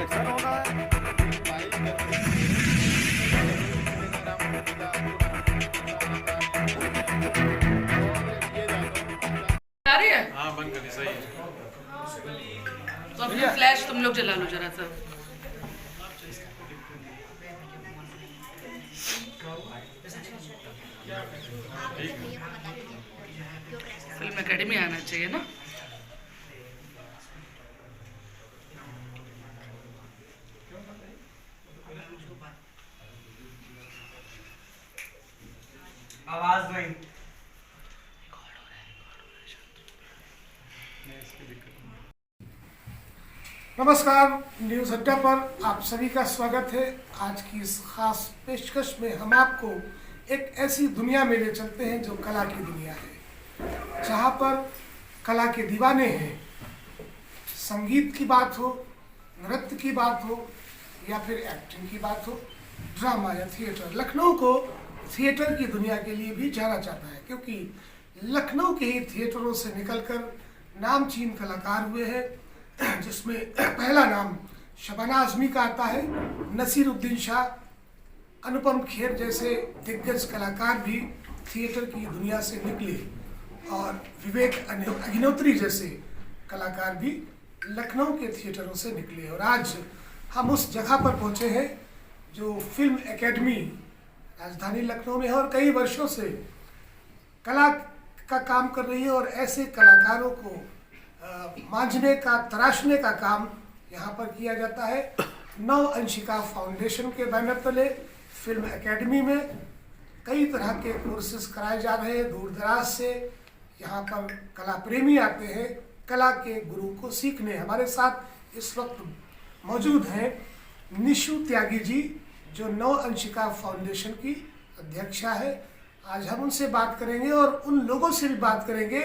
Selection होना है। आ रही है हाँ बंद करी, सही है। तो अपने फ्लैश तुम लोग जला लो जरा सा। फिल्म एकेडमी आना चाहिए ना। आवाज नहीं। नमस्कार, न्यूज़ अड्डा पर आप सभी का स्वागत है। आज की इस खास पेशकश में हम आपको एक ऐसी दुनिया में ले चलते हैं जो कला की दुनिया है, जहां पर कला के दीवाने हैं। संगीत की बात हो, नृत्य की बात हो या फिर एक्टिंग की बात हो, ड्रामा या थिएटर, लखनऊ को थिएटर की दुनिया के लिए भी जाना जाता है, क्योंकि लखनऊ के ही थिएटरों से निकलकर नामचीन कलाकार हुए हैं, जिसमें पहला नाम शबाना आज़मी का आता है। नसीरुद्दीन शाह, अनुपम खेर जैसे दिग्गज कलाकार भी थिएटर की दुनिया से निकले और विवेक अग्निहोत्री जैसे कलाकार भी लखनऊ के थिएटरों से निकले। और आज हम उस जगह पर पहुंचे हैं जो फिल्म एकेडमी राजधानी लखनऊ में है और कई वर्षों से कला का काम कर रही है और ऐसे कलाकारों को मांझने का, तराशने का काम यहाँ पर किया जाता है। नव अंशिका फाउंडेशन के बैनर तले फिल्म एकेडमी में कई तरह के कोर्सेज कराए जा रहे हैं। दूर दराज से यहाँ पर कला प्रेमी आते हैं कला के गुरु को सीखने। हमारे साथ इस वक्त मौजूद हैं निशु त्यागी जी, जो नव अंशिका फाउंडेशन की अध्यक्षा है। आज हम उनसे बात करेंगे और उन लोगों से भी बात करेंगे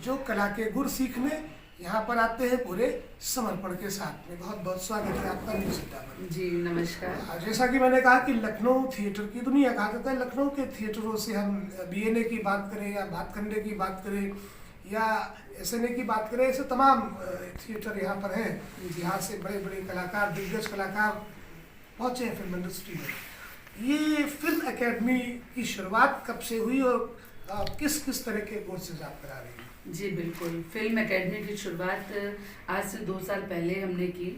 जो कला के गुर सीखने यहाँ पर आते हैं पूरे समर्पण के साथ में। बहुत बहुत स्वागत है आपका न्यूज़ अड्डा पर। जी नमस्कार। जैसा कि मैंने कहा कि लखनऊ थिएटर की दुनिया कहा जाता है। लखनऊ के थिएटरों से हम बीएनए की बात करें या भातखंडे की बात करें या एसएनए की बात करें, ऐसे तमाम थिएटर यहाँ पर हैं जहाँ से बड़े बड़े कलाकार, दिग्गज कलाकार पहुँचे हैं फिल्म इंडस्ट्री में। ये फिल्म एकेडमी की शुरुआत कब से हुई और किस किस तरह के कोर्सेज आप करा रही हैं? जी बिल्कुल, फिल्म एकेडमी की शुरुआत आज से 2 साल पहले हमने की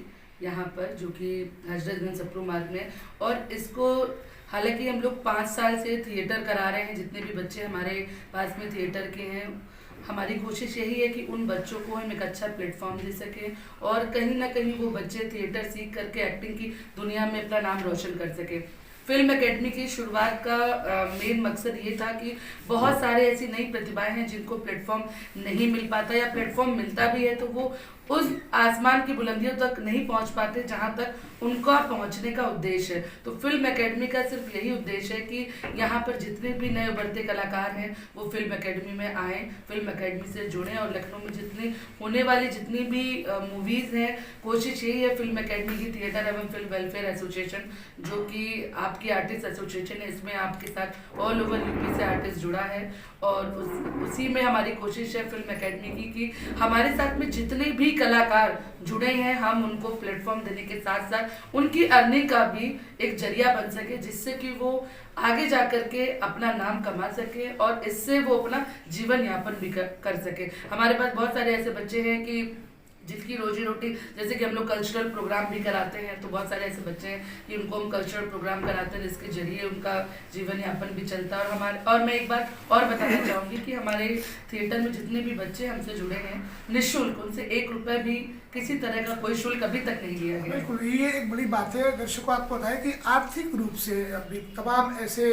यहाँ पर, जो कि हजरतगंज सप्रू मार्ग में। और इसको हालांकि हम लोग 5 साल से थिएटर करा रहे हैं। जितने भी बच्चे हमारे पास में थिएटर के हैं, हमारी कोशिश यही है कि उन बच्चों को हम एक अच्छा प्लेटफॉर्म दे सकें और कहीं ना कहीं वो बच्चे थिएटर सीख करके एक्टिंग की दुनिया में अपना नाम रोशन कर सके। फिल्म एकेडमी की शुरुआत का मेन मकसद ये था कि बहुत सारे ऐसी नई प्रतिभाएं हैं जिनको प्लेटफॉर्म नहीं मिल पाता, या प्लेटफॉर्म मिलता भी है तो वो उस आसमान की बुलंदियों तक नहीं पहुंच पाते जहां तक उनका पहुंचने का उद्देश्य है। तो फिल्म एकेडमी का सिर्फ यही उद्देश्य है कि यहाँ पर जितने भी नए उभरते कलाकार हैं वो फिल्म एकेडमी में आएँ, फिल्म एकेडमी से जुड़ें और लखनऊ में जितनी होने वाली जितनी भी मूवीज़ हैं, कोशिश यही है फिल्म एकेडमी की थिएटर एवं फिल्म वेलफेयर एसोसिएशन, जो कि आपकी आर्टिस्ट एसोसिएशन है, इसमें आपके साथ ऑल ओवर यूपी से आर्टिस्ट जुड़ा है और उसी में हमारी कोशिश है फिल्म एकेडमी की कि हमारे साथ में जितने भी कलाकार जुड़े हैं हम उनको प्लेटफॉर्म देने के साथ साथ उनकी अर्निंग का भी एक जरिया बन सके, जिससे कि वो आगे जा करके अपना नाम कमा सके और इससे वो अपना जीवन यापन भी कर सके। हमारे पास बहुत सारे ऐसे बच्चे हैं कि जिसकी रोजी रोटी, जैसे कि हम लोग कल्चरल प्रोग्राम भी कराते हैं, तो बहुत सारे ऐसे बच्चे हैं कि उनको हम कल्चरल प्रोग्राम कराते हैं जिसके जरिए उनका जीवन यापन भी चलता है। और मैं एक बात और बताना चाहूँगी कि हमारे थिएटर में जितने भी बच्चे हमसे जुड़े हैं निःशुल्क, उनसे 1 रुपये भी किसी तरह का कोई शुल्क अभी तक नहीं लिया गया। बिल्कुल, ये एक बड़ी बात है। दर्शकों आपको बताएं कि आर्थिक रूप से अभी तमाम ऐसे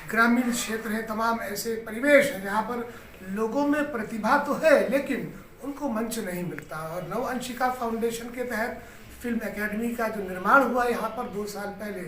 ग्रामीण क्षेत्र हैं, तमाम ऐसे परिवेश हैं जहाँ पर लोगों में प्रतिभा तो है लेकिन उनको मंच नहीं मिलता। और नव अंशिका फाउंडेशन के तहत फिल्म एकेडमी का जो निर्माण हुआ यहाँ पर 2 साल पहले,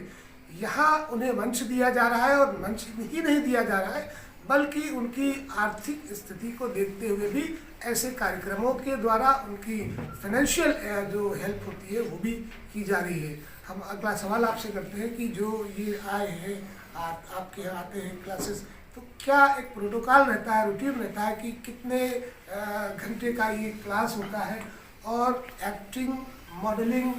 यहाँ उन्हें मंच दिया जा रहा है और मंच ही नहीं दिया जा रहा है बल्कि उनकी आर्थिक स्थिति को देखते हुए भी ऐसे कार्यक्रमों के द्वारा उनकी फाइनेंशियल जो हेल्प होती है वो भी की जा रही है। हम अगला सवाल आपसे करते हैं कि जो ये आए हैं आपके यहाँ आते हैं क्लासेस, तो क्या एक प्रोटोकॉल रहता है, रूटीन रहता है कि कितने घंटे का ये क्लास होता है और एक्टिंग, मॉडलिंग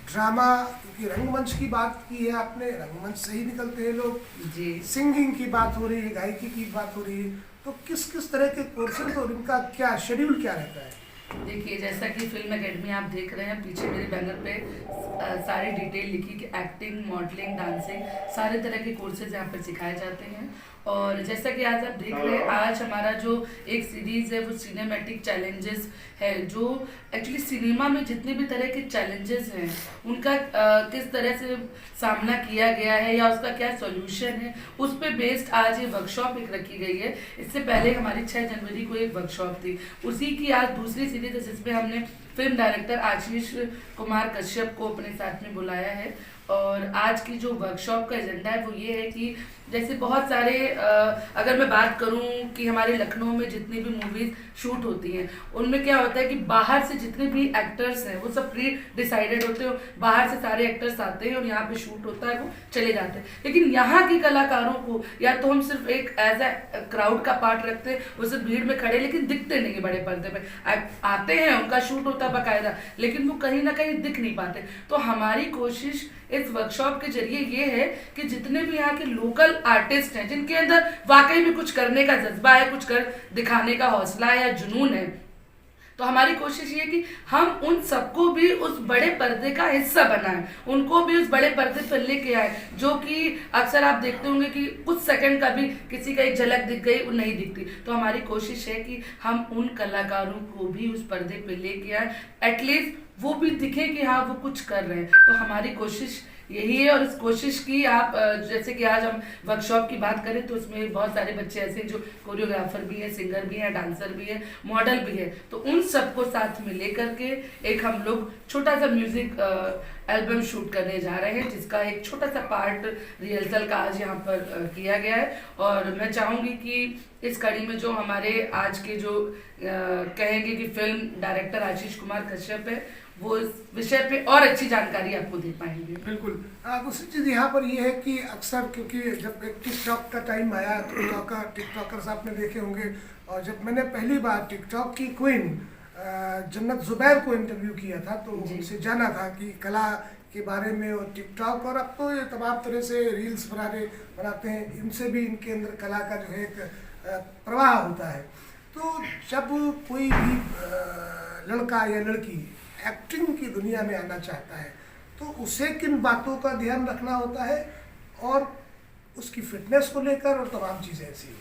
ड्रामा, क्योंकि रंगमंच की बात की है आपने, रंगमंच से ही निकलते हैं लोग, जी। सिंगिंग की बात हो रही है, गायकी की बात हो रही है, तो किस किस तरह के कोर्सेज और इनका क्या शेड्यूल क्या रहता है? देखिए, जैसा कि फिल्म एकेडमी आप देख रहे हैं, पीछे मेरे बैनर पे सारी डिटेल लिखी कि एक्टिंग, मॉडलिंग, डांसिंग, सारे तरह के कोर्सेज यहाँ पर सिखाए जाते हैं। और जैसा कि आज आप देख रहे हैं, आज हमारा जो एक सीरीज़ है वो सिनेमैटिक चैलेंजेस है, जो एक्चुअली सिनेमा में जितने भी तरह के चैलेंजेस हैं उनका किस तरह से सामना किया गया है या उसका क्या सॉल्यूशन है, उस पे बेस्ड आज ये वर्कशॉप एक रखी गई है। इससे पहले हमारी 6 जनवरी को एक वर्कशॉप थी, उसी की आज दूसरी सीरीज है जिसमें हमने फिल्म डायरेक्टर आशीष कुमार कश्यप को अपने साथ में बुलाया है। और आज की जो वर्कशॉप का एजेंडा है वो ये है कि जैसे बहुत सारे अगर मैं बात करूं कि हमारे लखनऊ में जितनी भी मूवीज शूट होती हैं उनमें क्या होता है कि बाहर से जितने भी एक्टर्स हैं वो सब प्री डिसाइडेड होते हैं, बाहर से सारे एक्टर्स आते हैं और यहाँ पे शूट होता है, वो चले जाते हैं। लेकिन यहाँ के कलाकारों को या तो हम सिर्फ एक एज ए क्राउड का पार्ट रखते हैं, वो सिर्फ भीड़ में खड़े लेकिन दिखते नहीं बड़े पर्दे पे, आते हैं, उनका शूट होता है बाकायदा, लेकिन वो कहीं ना कहीं दिख नहीं पाते। तो हमारी कोशिश इस वर्कशॉप के जरिए ये है कि जितने भी यहाँ के लोकल आर्टिस्ट हैं जिनके अंदर वाकई में कुछ करने का जज्बा है, कुछ कर दिखाने का हौसला है या जुनून है, तो हमारी कोशिश ये है कि हम उन सबको भी उस बड़े पर्दे का हिस्सा बनाएं, उनको भी उस बड़े पर्दे पर लेके आए, जो कि अक्सर आप देखते होंगे कि कुछ सेकंड का भी किसी का एक झलक दिख गई, वो नहीं दिखती। तो हमारी कोशिश है कि हम उन कलाकारों को भी उस पर्दे पे लेके आए, एटलीस्ट वो भी दिखे कि हाँ वो कुछ कर रहे हैं। तो हमारी कोशिश यही है। और इस कोशिश की आप जैसे कि आज हम वर्कशॉप की बात करें तो उसमें बहुत सारे बच्चे ऐसे जो कोरियोग्राफर भी हैं, सिंगर भी हैं, डांसर भी हैं, मॉडल भी है, तो उन सबको साथ में लेकर के एक हम लोग छोटा सा म्यूजिक एल्बम शूट करने जा रहे हैं, जिसका एक छोटा सा पार्ट रिहर्सल का आज यहाँ पर किया गया है। और मैं चाहूँगी कि इस कड़ी में जो हमारे आज के जो कहेंगे कि फिल्म डायरेक्टर आशीष कुमार कश्यप है, वो इस विषय पे और अच्छी जानकारी आपको दे पाएंगे। बिल्कुल। दूसरी चीज़ यहाँ पर ये है कि अक्सर क्योंकि जब एक टिकटॉक का टाइम आया, टिकटॉकर्स आपने देखे होंगे, और जब मैंने पहली बार टिकटॉक की क्वीन जन्नत जुबैर को इंटरव्यू किया था तो उनसे जाना था कि कला के बारे में, और टिकटॉक और अब तो ये तमाम तरह से रील्स बनाते हैं, इनसे भी इनके अंदर कला का जो है एक प्रवाह होता है। तो जब कोई भी लड़का या लड़की एक्टिंग की दुनिया में आना चाहता है तो उसे किन बातों का ध्यान रखना होता है, और उसकी फिटनेस को लेकर और तमाम चीज़ें ऐसी।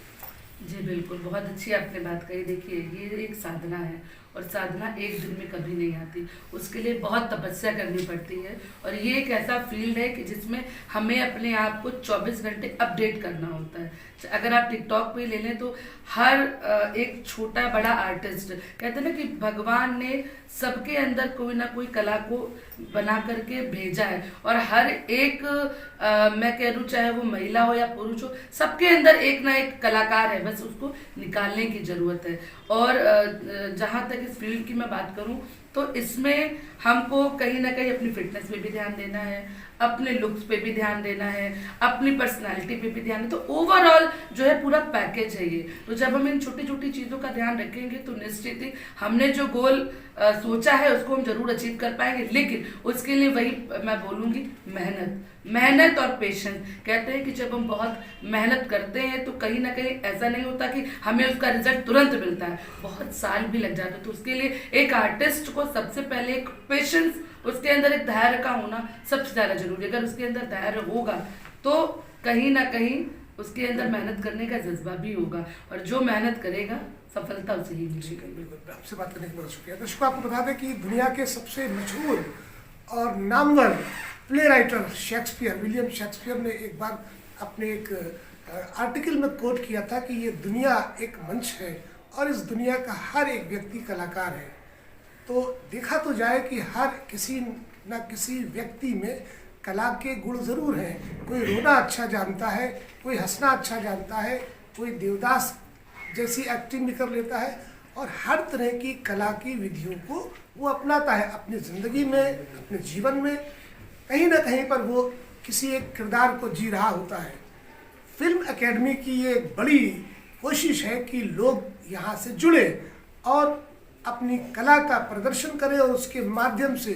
जी बिल्कुल, बहुत अच्छी आपने बात कही। देखिए, ये एक साधना है और साधना एक दिन में कभी नहीं आती, उसके लिए बहुत तपस्या करनी पड़ती है। और ये एक ऐसा फील्ड है कि जिसमें हमें अपने आप को 24 घंटे अपडेट करना होता है। अगर आप टिकटॉक पे ले लें तो हर एक छोटा बड़ा आर्टिस्ट, कहते हैं ना कि भगवान ने सबके अंदर कोई ना कोई कला को बना करके भेजा है, और हर एक मैं कह दूँ चाहे वो महिला हो या पुरुष हो, सबके अंदर एक ना एक कलाकार है, बस उसको निकालने की ज़रूरत है। और जहाँ तक इस फील्ड की मैं बात करूँ तो इसमें हमको कहीं ना कहीं अपनी फिटनेस पे भी ध्यान देना है, अपने लुक्स पे भी ध्यान देना है, अपनी पर्सनालिटी पे भी ध्यान है। तो ओवरऑल जो है पूरा पैकेज है ये। तो जब हम इन छोटी छोटी चीज़ों का ध्यान रखेंगे तो निश्चित ही हमने जो गोल सोचा है उसको हम जरूर अचीव कर पाएंगे। लेकिन उसके लिए वही मैं बोलूँगी, मेहनत और पेशेंस। कहते हैं कि जब हम बहुत मेहनत करते हैं तो कहीं ना कहीं ऐसा नहीं होता कि हमें उसका रिजल्ट तुरंत मिलता है, बहुत साल भी लग जाते हैं। तो उसके लिए एक आर्टिस्ट को सबसे पहले एक पेशेंस, उसके अंदर एक धैर्य का होना सबसे ज़्यादा जरूरी है। अगर उसके अंदर धैर्य होगा तो कहीं ना कहीं उसके अंदर मेहनत करने का जज्बा भी होगा, और जो मेहनत करेगा सफलता उसे ही मिलेगी। बिल्कुल, आपसे बात करने के बहुत शुक्रिया। दर्शकों, आपको बता दें कि दुनिया के सबसे मशहूर और Namvar play writer Shakespeare, William Shakespeare ने एक बार अपने एक आर्टिकल में कोट किया था कि ये दुनिया एक मंच है और इस दुनिया का हर एक व्यक्ति कलाकार है। तो देखा तो जाए कि हर किसी न किसी व्यक्ति में कला के गुण ज़रूर हैं। कोई रोना अच्छा जानता है, कोई हंसना अच्छा जानता है, कोई देवदास जैसी एक्टिंग भी कर लेता है, और हर तरह की कला की विधियों को वो अपनाता है अपनी ज़िंदगी में, अपने जीवन में। कहीं ना कहीं पर वो किसी एक किरदार को जी रहा होता है। फिल्म एकेडमी की ये एक बड़ी कोशिश है कि लोग यहाँ से जुड़े और अपनी कला का प्रदर्शन करें और उसके माध्यम से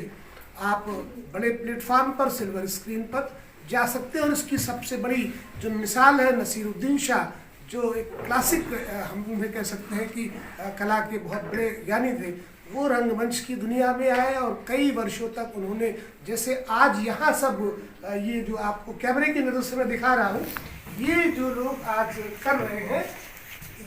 आप बड़े प्लेटफॉर्म पर, सिल्वर स्क्रीन पर जा सकते हैं। और इसकी सबसे बड़ी जो मिसाल है नसीरुद्दीन शाह, जो एक क्लासिक हम उन्हें कह सकते हैं कि कला के बहुत बड़े ज्ञानी थे, वो रंगमंच की दुनिया में आए और कई वर्षों तक उन्होंने, जैसे आज यहाँ सब ये जो आपको कैमरे की नज़र से मैं दिखा रहा हूँ, ये जो लोग आज कर रहे हैं,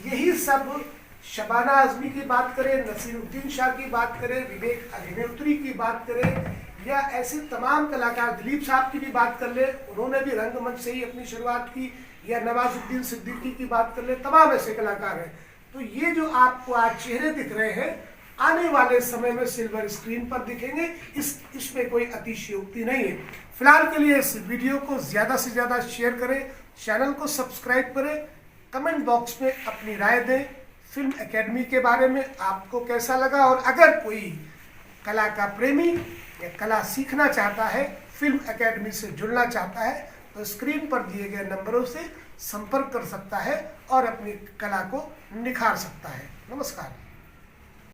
यही सब शबाना आज़मी की बात करें, नसीरुद्दीन शाह की बात करें, विवेक अग्निहोत्री की बात करें, या ऐसे तमाम कलाकार, दिलीप साहब की भी बात कर ले, उन्होंने भी रंगमंच से ही अपनी शुरुआत की, या नवाजुद्दीन सिद्दीकी की बात कर ले, तमाम ऐसे कलाकार हैं। तो ये जो आपको आज चेहरे दिख रहे हैं, आने वाले समय में सिल्वर स्क्रीन पर दिखेंगे, इसमें कोई अतिशयोक्ति नहीं है। फिलहाल के लिए इस वीडियो को ज़्यादा से ज़्यादा शेयर करें, चैनल को सब्सक्राइब करें, कमेंट बॉक्स में अपनी राय दें फिल्म एकेडमी के बारे में, आपको कैसा लगा। और अगर कोई कला का प्रेमी या कला सीखना चाहता है, फिल्म एकेडमी से जुड़ना चाहता है, तो स्क्रीन पर दिए गए नंबरों से संपर्क कर सकता है और अपनी कला को निखार सकता है। नमस्कार।